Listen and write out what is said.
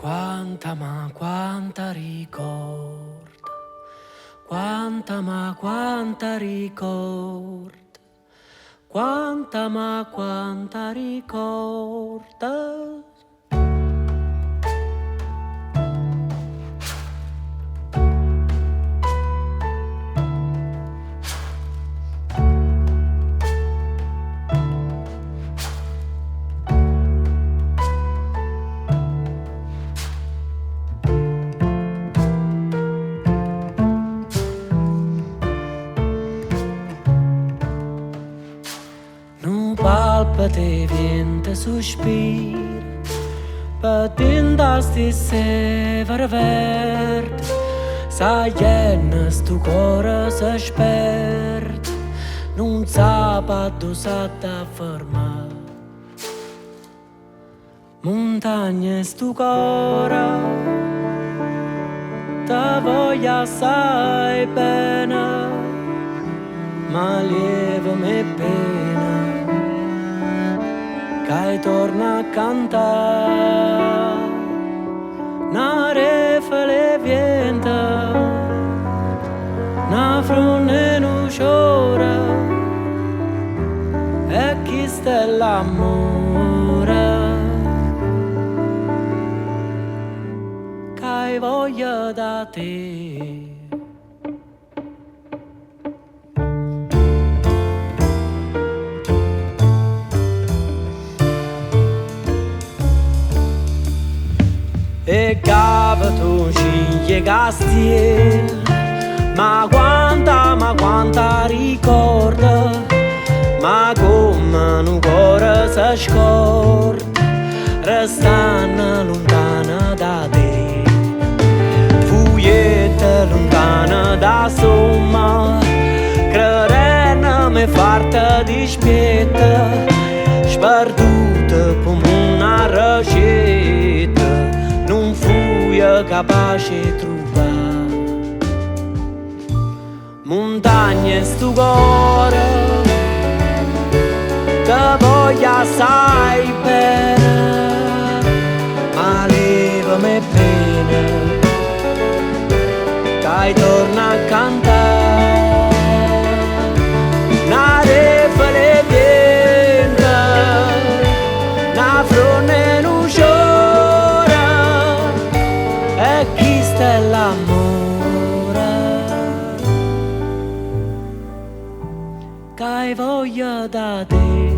Quanta ricorda, quanta ricorda, quanta ricorda. Nu palpite vinte sospir, patint severa verd, sa jenna stu cora sa spert, non sapa dove s'ha da fermar. Montagna stu cora, ta voglia assai bene, ma lieve me pena, che torna a cantare, na refele vienta, na fronne nu sciora, e chi sta l'amore, che voglia da te. E cava tu sciglie castiel, ma quanta ricorda, ma come un cuore si scorda, restando lontana da te. Fuglietta lontana da somma, credendo farta dispietta, sperduta come una ricetta, non fui capace trovare. Montagne stu cuore, te voglio assai bene, ma levami pena, che torna a cantare, na refele vienta, na fronne nu sciora, e chi sta l'amore, che voglia da te.